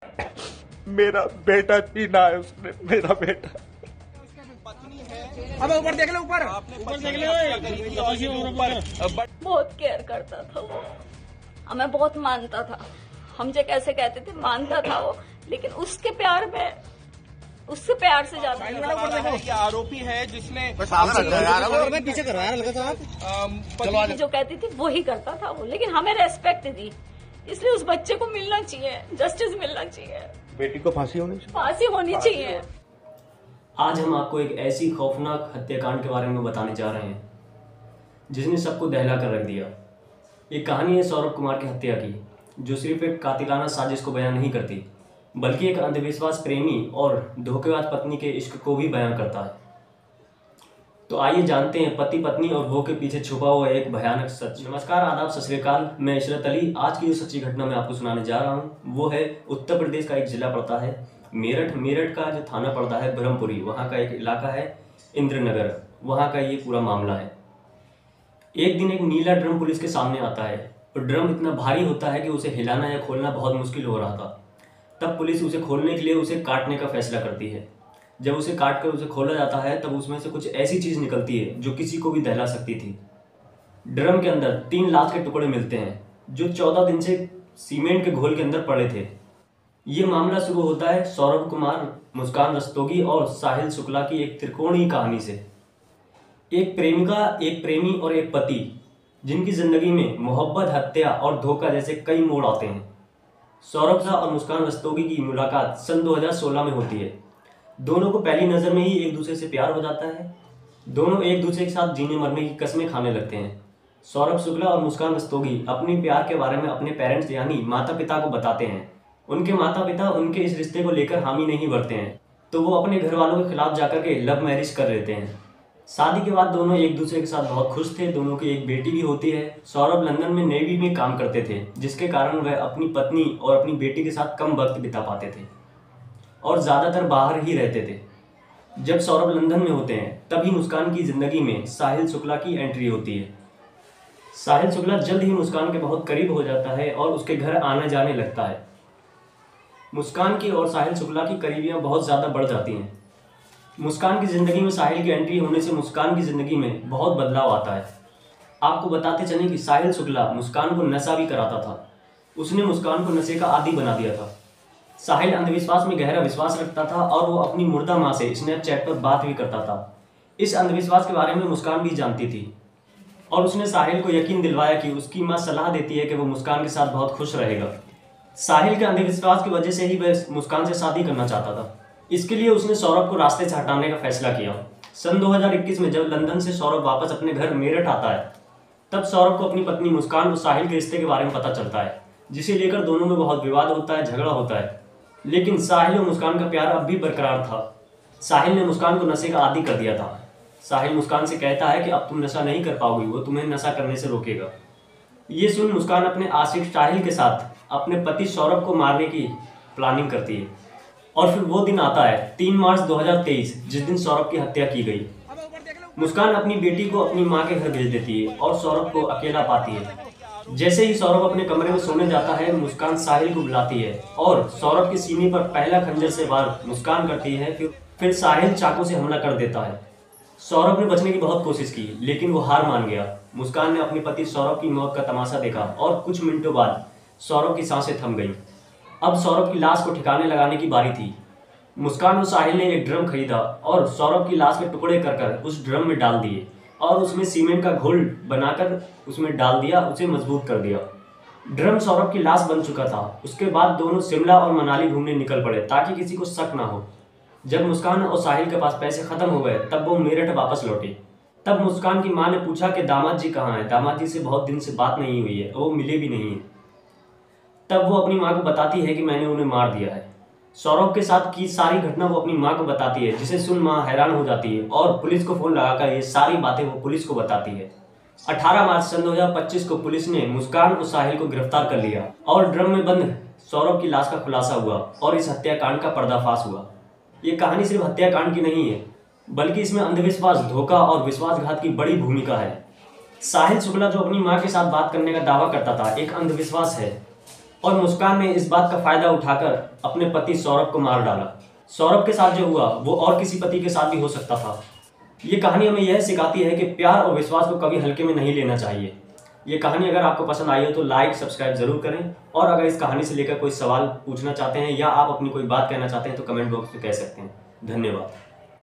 मेरा बेटा छीना है उसने, मेरा बेटा। अब ऊपर देख लो, ऊपर ऊपर देख लो। बहुत केयर करता था वो, हमें बहुत मानता था। हमसे कैसे कहते थे, मानता था वो, लेकिन उसके प्यार में, उससे प्यार से ज्यादा आरोपी है जिसने पीछे करवाया जो कहती थी वो ही करता था वो, लेकिन हमें रेस्पेक्ट दी। इसलिए उस बच्चे को मिलना चाहिए, जस्टिस मिलना चाहिए, बेटी को फांसी होनी चाहिए, फांसी होनी चाहिए। आज हम आपको एक ऐसी खौफनाक हत्याकांड के बारे में बताने जा रहे हैं जिसने सबको दहला कर रख दिया। ये कहानी है सौरभ कुमार की हत्या की, जो सिर्फ एक कातिलाना साजिश को बयान नहीं करती, बल्कि एक अंधविश्वास प्रेमी और धोखेबाज पत्नी के इश्क को भी बयान करता है। तो आइए जानते हैं पति पत्नी और वो के पीछे छुपा हुआ एक भयानक सच। नमस्कार, आदाब, सत श्री अकाल। मैं इशरत अली। आज की जो सच्ची घटना मैं आपको सुनाने जा रहा हूँ वो है उत्तर प्रदेश का एक जिला पड़ता है मेरठ। मेरठ का जो थाना पड़ता है ब्रह्मपुरी, वहाँ का एक इलाका है इंद्रनगर, वहाँ का ये पूरा मामला है। एक दिन एक नीला ड्रम पुलिस के सामने आता है और ड्रम इतना भारी होता है कि उसे हिलाना या खोलना बहुत मुश्किल हो रहा था। तब पुलिस उसे खोलने के लिए उसे काटने का फैसला करती है। जब उसे काट कर उसे खोला जाता है तब उसमें से कुछ ऐसी चीज़ निकलती है जो किसी को भी दहला सकती थी। ड्रम के अंदर 3 लाश के टुकड़े मिलते हैं जो 14 दिन से सीमेंट के घोल के अंदर पड़े थे। ये मामला शुरू होता है सौरभ कुमार, मुस्कान रस्तोगी और साहिल शुक्ला की एक त्रिकोणीय कहानी से। एक प्रेमिका, एक प्रेमी और एक पति, जिनकी जिंदगी में मोहब्बत, हत्या और धोखा जैसे कई मोड़ आते हैं। सौरभ शाह और मुस्कान रस्तोगी की मुलाकात सन 2016 में होती है। दोनों को पहली नज़र में ही एक दूसरे से प्यार हो जाता है। दोनों एक दूसरे के साथ जीने मरने की कस्में खाने लगते हैं। सौरभ शुक्ला और मुस्कान रस्तोगी अपने प्यार के बारे में अपने पेरेंट्स यानी माता पिता को बताते हैं। उनके माता पिता उनके इस रिश्ते को लेकर हामी नहीं भरते हैं, तो वो अपने घर वालों के खिलाफ जाकर के लव मैरिज कर लेते हैं। शादी के बाद दोनों एक दूसरे के साथ बहुत खुश थे। दोनों की एक बेटी भी होती है। सौरभ लंदन में नेवी में काम करते थे, जिसके कारण वह अपनी पत्नी और अपनी बेटी के साथ कम वक्त बिता पाते थे और ज़्यादातर बाहर ही रहते थे। जब सौरभ लंदन में होते हैं तभी मुस्कान की ज़िंदगी में साहिल शुक्ला की एंट्री होती है। साहिल शुक्ला जल्द ही मुस्कान के बहुत करीब हो जाता है और उसके घर आने जाने लगता है। मुस्कान की और साहिल शुक्ला की करीबियाँ बहुत ज़्यादा बढ़ जाती हैं। मुस्कान की ज़िंदगी में साहिल की एंट्री होने से मुस्कान की ज़िंदगी में बहुत बदलाव आता है। आपको बताते चलें कि साहिल शुक्ला मुस्कान को नशा भी कराता था। उसने मुस्कान को नशे का आदी बना दिया था। साहिल अंधविश्वास में गहरा विश्वास रखता था और वो अपनी मुर्दा माँ से स्नैपचैट पर बात भी करता था। इस अंधविश्वास के बारे में मुस्कान भी जानती थी और उसने साहिल को यकीन दिलवाया कि उसकी माँ सलाह देती है कि वो मुस्कान के साथ बहुत खुश रहेगा। साहिल के अंधविश्वास की वजह से ही वह मुस्कान से शादी करना चाहता था। इसके लिए उसने सौरभ को रास्ते से हटाने का फैसला किया। सन 2021 में जब लंदन से सौरभ वापस अपने घर मेरठ आता है तब सौरभ को अपनी पत्नी मुस्कान को साहिल के रिश्ते के बारे में पता चलता है, जिसे लेकर दोनों में बहुत विवाद होता है, झगड़ा होता है। लेकिन साहिल और मुस्कान का प्यार अब भी बरकरार था। साहिल ने मुस्कान को नशे का आदी कर दिया था। साहिल मुस्कान से कहता है कि अब तुम नशा नहीं कर पाओगी, वो तुम्हें नशा करने से रोकेगा। ये सुन मुस्कान अपने आशिक साहिल के साथ अपने पति सौरभ को मारने की प्लानिंग करती है। और फिर वो दिन आता है 3 मार्च 2023, जिस दिन सौरभ की हत्या की गई। मुस्कान अपनी बेटी को अपनी माँ के घर भेज देती है और सौरभ को अकेला पाती है। जैसे ही सौरभ अपने कमरे में सोने जाता है, मुस्कान साहिल को बुलाती है और सौरभ के सीने पर पहला खंजर से वार मुस्कान करती है। फिर साहिल चाकू से हमला कर देता है। सौरभ ने बचने की बहुत कोशिश की, लेकिन वो हार मान गया। मुस्कान ने अपने पति सौरभ की मौत का तमाशा देखा और कुछ मिनटों बाद सौरभ की सांसें थम गईं। अब सौरभ की लाश को ठिकाने लगाने की बारी थी। मुस्कान और साहिल ने एक ड्रम खरीदा और सौरभ की लाश के टुकड़े कर उस ड्रम में डाल दिए और उसमें सीमेंट का घोल बनाकर उसमें डाल दिया, उसे मजबूत कर दिया। ड्रम सौरभ की लाश बन चुका था। उसके बाद दोनों शिमला और मनाली घूमने निकल पड़े ताकि किसी को शक ना हो। जब मुस्कान और साहिल के पास पैसे खत्म हो गए तब वो मेरठ वापस लौटे। तब मुस्कान की माँ ने पूछा कि दामाद जी कहाँ हैं। दामाद जी से बहुत दिन से बात नहीं हुई है, वो मिले भी नहीं है। तब वो अपनी माँ को बताती है कि मैंने उन्हें मार दिया है। सौरभ के साथ की सारी घटना वो अपनी माँ को बताती है, जिसे सुन माँ हैरान हो जाती है और पुलिस को फोन लगाकर ये सारी बातें वो पुलिस को बताती है। 18 मार्च सन 2025 को पुलिस ने मुस्कान और साहिल को गिरफ्तार कर लिया और ड्रम में बंद सौरभ की लाश का खुलासा हुआ और इस हत्याकांड का पर्दाफाश हुआ। ये कहानी सिर्फ हत्याकांड की नहीं है, बल्कि इसमें अंधविश्वास, धोखा और विश्वासघात की बड़ी भूमिका है। साहिल शुक्ला जो अपनी माँ के साथ बात करने का दावा करता था, एक अंधविश्वास है। और मुस्कान ने इस बात का फायदा उठाकर अपने पति सौरभ को मार डाला। सौरभ के साथ जो हुआ वो और किसी पति के साथ भी हो सकता था। ये कहानी हमें यह सिखाती है कि प्यार और विश्वास को कभी हल्के में नहीं लेना चाहिए। ये कहानी अगर आपको पसंद आई हो तो लाइक सब्सक्राइब जरूर करें, और अगर इस कहानी से लेकर कोई सवाल पूछना चाहते हैं या आप अपनी कोई बात कहना चाहते हैं तो कमेंट बॉक्स में कह सकते हैं। धन्यवाद।